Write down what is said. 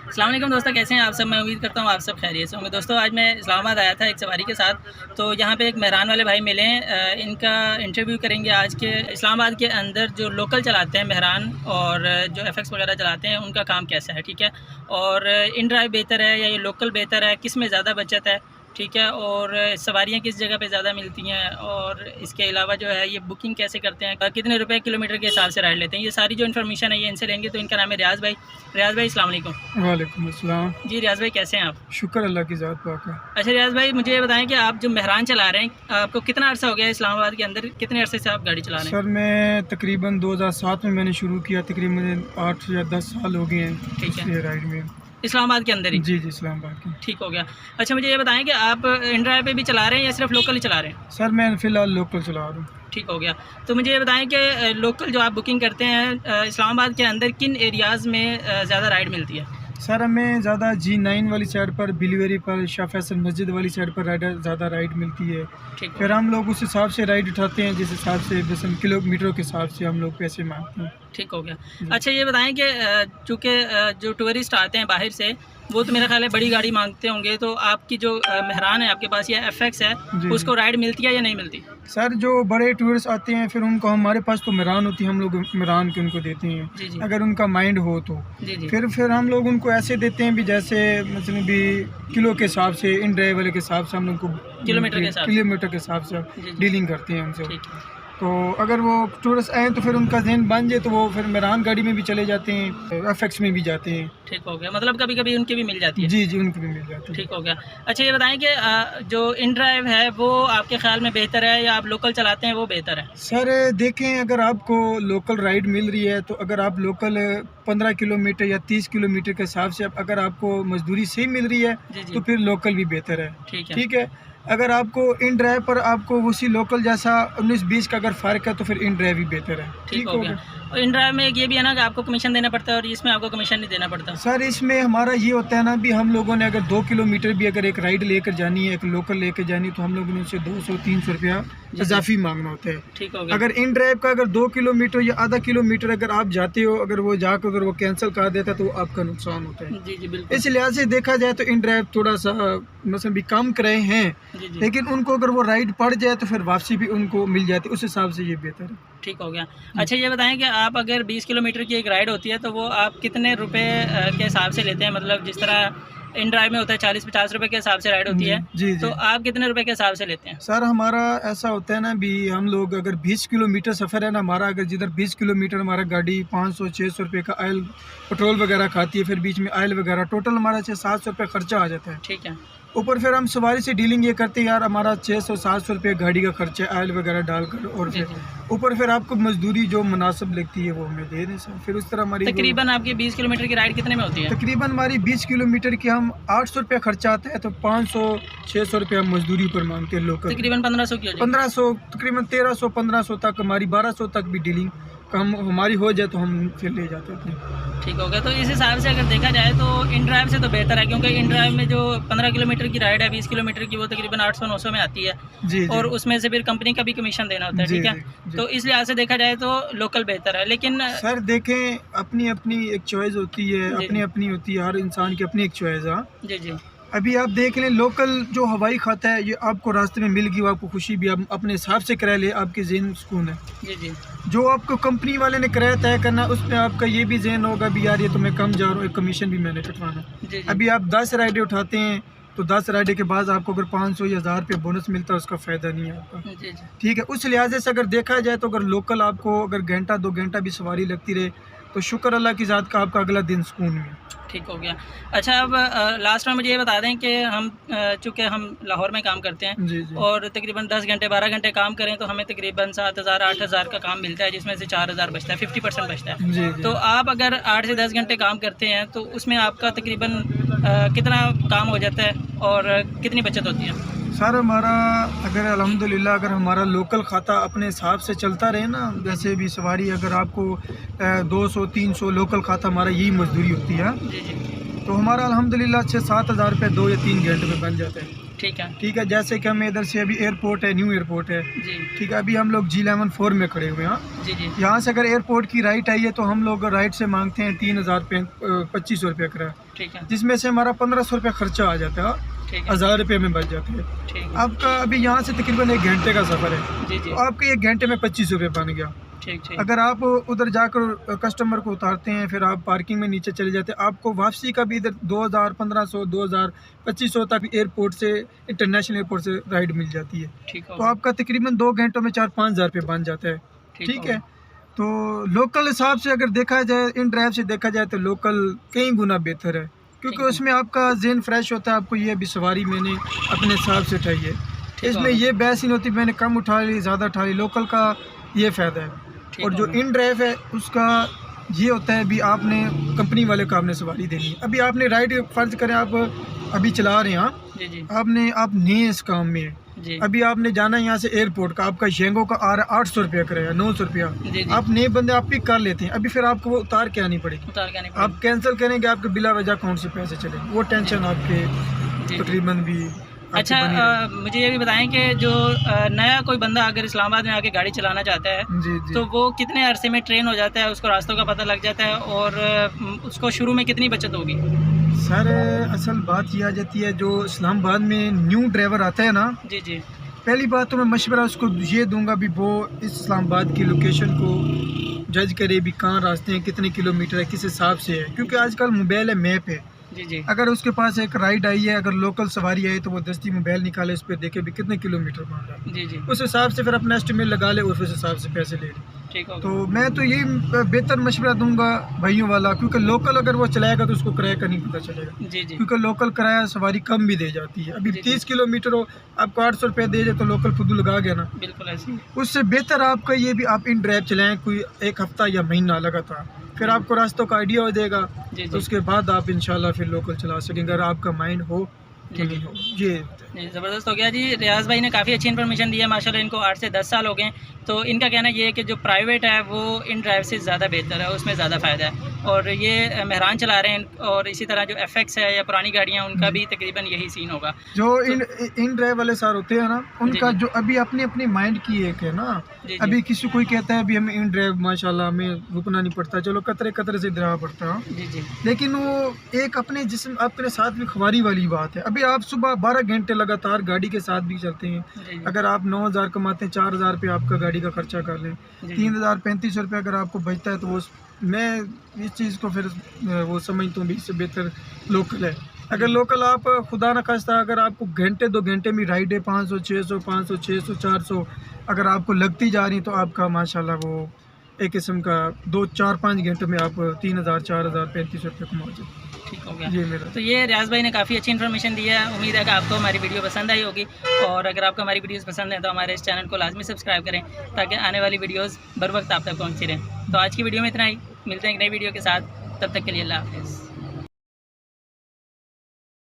अस्सलाम वालेकुम दोस्तों, कैसे हैं आप सब। मैं उम्मीद करता हूँ आप सब खैरियत से होंगे। दोस्तों आज मैं इस्लामाबाद आया था एक सवारी के साथ, तो यहाँ पे एक मेहरान वाले भाई मिले हैं। इनका इंटरव्यू करेंगे आज के इस्लामाबाद के अंदर जो लोकल चलाते हैं मेहरान और जो एफएक्स वगैरह चलाते हैं उनका काम कैसा है, ठीक है। और इन ड्राइव बेहतर है या ये लोकल बेहतर है, किस में ज़्यादा बचत है, ठीक है। और सवारियाँ किस जगह पे ज़्यादा मिलती हैं, और इसके अलावा जो है ये बुकिंग कैसे करते हैं, कितने रुपए किलोमीटर के हिसाब से राइड लेते हैं, ये सारी जो इन्फॉर्मेशन है ये इनसे लेंगे। तो इनका नाम है रियाज़ भाई। रियाज़ भाई अस्सलाम वालेकुम। वालेकुम अस्सलाम। जी रियाज़ भाई, कैसे हैं आप? शुक्र अल्लाह की ज़ात पाक है। अच्छा रियाज़ भाई, मुझे ये बताएं कि आप जो मेहरान चला रहे हैं, आपको कितना अर्सा हो गया इस्लामाबाद के अंदर, कितने अरसे से आप गाड़ी चला रहे हैं? सर मैं तकरीबन 2007 में मैंने शुरू किया, तकरीबन 8 या 10 साल हो गए हैं ठीक है। ये राइड में। इस्लामाबाद के अंदर ही? जी जी, इस्लामाबाद की। ठीक हो गया। अच्छा मुझे ये बताएं कि आप इन ड्राइव पे भी चला रहे हैं या सिर्फ लोकल ही चला रहे हैं? सर मैं फ़िलहाल लोकल चला रहा हूँ। ठीक हो गया। तो मुझे ये बताएं कि लोकल जो आप बुकिंग करते हैं इस्लामाबाद के अंदर किन एरियाज़ में ज़्यादा राइड मिलती है? सर हमें ज़्यादा G9 वाली साइड पर, बिलीवरी पर, शाह फैसल मस्जिद वाली साइड पर ज़्यादा राइड मिलती है। ठीक है। फिर हम लोग उस हिसाब से राइड उठाते हैं, जिस हिसाब से बस किलोमीटरों के हिसाब से हम लोग पैसे मांगते हैं। ठीक हो गया। अच्छा ये बताएं कि चूँकि जो टूरिस्ट आते हैं बाहर से वो तो मेरा ख्याल है बड़ी गाड़ी मांगते होंगे, तो आपकी जो मेहरान है आपके पास या एफएक्स है उसको राइड मिलती है या नहीं मिलती? सर जो बड़े टूरिस्ट आते हैं फिर उनको, हमारे पास तो मेहरान होती है, हम लोग मेहरान के उनको देते हैं। जी जी। अगर उनका माइंड हो तो जी। फिर हम लोग उनको ऐसे देते हैं भी जैसे मतलब भी किलो के हिसाब से, इन ड्राइव वाले के हिसाब से हम लोग को किलोमीटर के हिसाब से से डीलिंग करते हैं उनसे। ठीक है। तो अगर वो टूरिस्ट आए तो फिर उनका जहन बन जाए तो वो फिर मेहरान गाड़ी में भी चले जाते हैं, एफएक्स में भी जाते हैं। ठीक हो गया, मतलब कभी कभी उनकी भी मिल जाती है? जी जी, उनको भी मिल जाती है। ठीक हो गया। अच्छा ये बताएं कि जो इन ड्राइव है वो आपके ख्याल में बेहतर है या आप लोकल चलाते हैं वो बेहतर है? सर देखें, अगर आपको लोकल राइड मिल रही है तो अगर आप लोकल 15 किलोमीटर या 30 किलोमीटर के हिसाब से अगर आपको मजदूरी सही मिल रही है तो फिर लोकल भी बेहतर है। ठीक है। अगर आपको इन ड्राइव पर आपको उसी लोकल जैसा 19-20 का अगर फ़र्क है तो फिर इन ड्राइव ही बेहतर है। ठीक हो गया। और इन ड्राइव में एक ये भी है ना कि आपको कमीशन देना पड़ता है और इसमें आपको कमीशन नहीं देना पड़ता? सर इसमें हमारा ये होता है ना भी, हम लोगों ने अगर 2 किलोमीटर भी अगर एक राइड लेकर जानी है, एक लोकल लेकर जानी है, तो हम लोगों ने उससे 200-300 रुपया इजाफी मांगना होता है। ठीक हो गया। अगर इन ड्राइव का अगर 2 किलोमीटर या आधा किलोमीटर अगर आप जाते हो, अगर वो जाकर अगर वो कैंसिल कर देता है तो आपका नुकसान होता है। जी जी बिल्कुल। इस लिहाज से देखा जाए तो इन ड्राइव थोड़ा सा मतलब भी कम कराए हैं, लेकिन उनको अगर वो राइड पड़ जाए तो फिर वापसी भी उनको मिल जाती है, उस हिसाब से ये बेहतर है। ठीक हो गया। अच्छा ये बताएं कि आप अगर 20 किलोमीटर की एक राइड होती है तो वो आप कितने रुपए के हिसाब से लेते हैं? मतलब जिस तरह इन ड्राइव में होता है 40-50 रुपए के हिसाब से राइड होती है, जी तो आप कितने रुपए के हिसाब से लेते हैं? सर हमारा ऐसा होता है ना भी, हम लोग अगर 20 किलोमीटर सफ़र है ना हमारा, अगर जिधर 20 किलोमीटर हमारा गाड़ी 500-600 रुपये का ऑयल पेट्रोल वगैरह खाती है, फिर बीच में ऑयल वगैरह, टोटल हमारा 600-700 रुपये खर्चा आ जाता है। ठीक है। ऊपर फिर हम सवारी से डीलिंग ये करते हैं, यार हमारा 600-700 रुपये गाड़ी का खर्चा है ऑयल वगैरह डालकर, और फिर ऊपर फिर आपको मजदूरी जो मुनासिब लगती है वो हमें दे दें सर। फिर उस तरह हमारी तकरीबन आपकी 20 किलोमीटर की राइड कितने में होती है? तकरीबन हमारी 20 किलोमीटर की हम 800 रुपये खर्चा आता है, तो 500-600 रुपये हम मजदूरी ऊपर मांगते हैं लोकल। तकरीबन 1500 की? 1500, तकरीबन 1300-1500 तक, हमारी 1200 तक भी डीलिंग कम हमारी हो जाए तो हम फिर ले जाते हैं। ठीक हो गया। तो इस हिसाब से अगर देखा जाए तो इन ड्राइव से तो बेहतर है, क्योंकि इन ड्राइव में जो 15 किलोमीटर की राइड है 20 किलोमीटर की, वो तकरीबन 800-900 में आती है। जी और उसमें से फिर कंपनी का भी कमीशन देना होता है। ठीक है। तो इस लिहाज से देखा जाए तो लोकल बेहतर है। लेकिन सर देखें, अपनी अपनी एक चॉइस होती है, अपनी अपनी होती है, हर इंसान की अपनी एक चॉइस है। जी जी। अभी आप देख लें, लोकल जो हवाई खाता है ये आपको रास्ते में मिल गई, वो आपको खुशी भी, आप अपने हिसाब से किराया ले, आपके जहन सुकून है। जी जी। जो आपको कंपनी वाले ने किराया तय करना, उसमें आपका ये भी जहन होगा भी यार ये तो मैं कम जा रहा हूँ, एक कमीशन भी मैंने कटवाना। अभी आप 10 राइडें उठाते हैं तो 10 राइडे के बाद आपको अगर 500 या 1000 रुपये बोनस मिलता है, उसका फ़ायदा नहीं है आपका। ठीक है। उस लिहाजे से अगर देखा जाए तो अगर लोकल आपको अगर घंटा 2 घंटा भी सवारी लगती रहे तो शुक्र अल्लाह की ज़ात का आपका अगला दिन सुकून में। ठीक हो गया। अच्छा अब लास्ट में मुझे ये बता दें कि हम चूँकि हम लाहौर में काम करते हैं जी जी। और तकरीबन 10 घंटे 12 घंटे काम करें तो हमें तकरीबन 7000-8000 का काम मिलता है, जिसमें से 4000 बचता है, 50% बचता है। जी जी। तो आप अगर 8 से 10 घंटे काम करते हैं तो उसमें आपका तकरीबन कितना काम हो जाता है और कितनी बचत होती है? सर हमारा अगर अल्हम्दुलिल्लाह अगर हमारा लोकल खाता अपने हिसाब से चलता रहे ना, जैसे भी सवारी अगर आपको 200-300 लोकल खाता हमारा यही मजदूरी होती है, जी जी। तो हमारा अल्हम्दुलिल्लाह 6-7 हज़ार रुपये 2 या 3 घंटे में बन जाता है। ठीक है। ठीक है, जैसे कि हमें इधर से अभी एयरपोर्ट है, न्यू एयरपोर्ट है जी ठीक है, अभी हम लोग G11 4 में खड़े हुए हैं। जी जी यहाँ से अगर एयरपोर्ट की राइट आई है तो हम लोग राइट से मांगते हैं 3,2500 रुपये किराया, ठीक है जिसमें से हमारा 1500 रुपये खर्चा आ जाता है, ठीक है 1000 रुपये में बच जाते हैं। ठीक है आपका अभी यहाँ से तकरीबन 1 घंटे का सफ़र है, जी जी तो आपके 1 घंटे में 25 रुपये बन गया। ठीक ठीक अगर आप उधर जाकर कस्टमर को उतारते हैं, फिर आप पार्किंग में नीचे चले जाते हैं, आपको वापसी का भी इधर 2000, 1500, 2000, 2500 तक एयरपोर्ट से, इंटरनेशनल एयरपोर्ट से राइड मिल जाती है। ठीक तो हो आपका तकरीबन 2 घंटों में 4-5 हज़ार रुपये बन जाता है। ठीक है, तो लोकल हिसाब से अगर देखा जाए, इन ड्राइव से देखा जाए तो लोकल कई गुना बेहतर है, क्योंकि उसमें आपका जहन फ्रेश होता है। आपको ये अभी सवारी मैंने अपने हिसाब से उठाई है, इसमें ये बहस ही नहीं होती मैंने कम उठा ली, ज़्यादा उठा ली। लोकल का ये फ़ायदा है। और जो इन ड्राइव है उसका ये होता है, अभी आपने कंपनी वाले को आपने सवारी देनी है। अभी आपने राइड फ़र्ज़ करें आप अभी चला रहे हैं, जी जी आप नए इस काम में है, जी अभी आपने जाना है यहाँ से एयरपोर्ट का, आपका शेंगो का आ रहा है 800 रुपया किराया, 900 रुपया। जी जी आप नए बंदे आप पिक कर लेते हैं, अभी फिर आपको वो उतार के आनी पड़ेगी। उतार के आने आप कैंसिल करेंगे, आपके बिला वजह अकाउंट से पैसे चलेंगे, वो टेंशन आपके जी। तकरीबन भी आपकी अच्छा बनी रहेगी। मुझे ये भी बताएं कि जो नया कोई बंदा अगर इस्लामाबाद में आके गाड़ी चलाना चाहता है जी जी तो वो कितने अरसे में ट्रेन हो जाता है, उसको रास्तों का पता लग जाता है और उसको शुरू में कितनी बचत होगी? सर असल बात ये आ जाती है, जो इस्लामाबाद में न्यू ड्राइवर आता है ना, जी जी पहली बात तो मैं मशवरा उसको ये दूंगा भी वो इस इस्लामाबाद की लोकेशन को जज करे, भी कहाँ रास्ते हैं, कितने किलोमीटर है, किस हिसाब से है, क्योंकि आजकल मोबाइल है, मैप है। जी जी अगर उसके पास एक राइड आई है, अगर लोकल सवारी आई तो वो दस्ती मोबाइल निकाले, उस पर देखे भी कितने किलोमीटर बन रहा है, जी जी उस हिसाब से फिर अपना एस्टिमेट लगा ले और उस हिसाब से पैसे ले ले। ठीक होगा। तो मैं तो यही बेहतर मशवरा दूंगा भाइयों वाला, क्योंकि लोकल अगर वो चलाएगा तो उसको किराए का नहीं पता चलेगा, जी जी क्योंकि लोकल किराया सवारी कम भी दे जाती है। अभी जी, 30 किलोमीटर हो, आपको 800 रुपये दे जाए तो लोकल फुदू लगा गया ना। बिल्कुल ऐसे ही। उससे बेहतर आपका ये भी आप इन ड्राइव चलाएं कोई 1 हफ्ता या महीना लगातार, फिर आपको रास्तों का आइडिया हो जाएगा, जी तो जी उसके बाद आप इंशाल्लाह फिर लोकल चला सकेंगे, अगर आपका माइंड हो तो जी, नहीं हो। ये जी ज़बरदस्त हो गया जी। रियाज भाई ने काफ़ी अच्छी इन्फॉर्मेशन दी है माशाल्लाह। इनको 8 से 10 साल हो गए, तो इनका कहना ये है कि जो प्राइवेट है वो इन ड्राइव से ज़्यादा बेहतर है, उसमें ज़्यादा फ़ायदा है। और ये मेहरान चला रहे हैं, और इसी तरह जो FX है या पुरानी गाड़ियाँ, उनका भी तकरीबन यही सीन होगा। जो इन ड्राइव वाले सर होते हैं ना, उनका जो अभी अपने अपने माइंड की एक है ना, जी जी अभी किसी कोई कहता है अभी हमें इन ड्राइव माशाल्लाह हमें रुकना नहीं पड़ता, चलो कतरे कतरे से दराना पड़ता है, जी जी लेकिन वो एक अपने जिस्म अपने साथ भी खुमारी वाली बात है। अभी आप सुबह 12 घंटे लगातार गाड़ी के साथ भी चलते हैं, जी अगर आप 9000 कमाते हैं, 4000 रुपये आपका गाड़ी का खर्चा कर लें, जी 3035 रुपये अगर आपको बचता है, तो वो मैं इस चीज़ को फिर वो समझता हूँ भी इससे बेहतर लोकल है। अगर लोकल आप खुदा न खास्ता अगर आपको घंटे 2 घंटे में राइड है 500, 600, 500, 600, 400 अगर आपको लगती जा रही, तो आपका माशाल्लाह वो एक किस्म का 2, 4, 5 घंटे में आप 3000, 4000, 35 रुपये कमा जाए। ठीक हो गया। ये मेरा तो ये रियाज भाई ने काफ़ी अच्छी इन्फॉर्मेशन दी है। उम्मीद है कि आपको हमारी वीडियो पसंद आई होगी, और अगर आपको हमारी वीडियोस पसंद है तो हमारे इस चैनल को लाजमी सब्सक्राइब करें, ताकि आने वाली वीडियोस बर वक्त आप तक पहुँचती रहें। तो आज की वीडियो में इतना ही, मिलते हैं एक नई वीडियो के साथ, तब तक के लिए अल्लाह हाफ़िज़।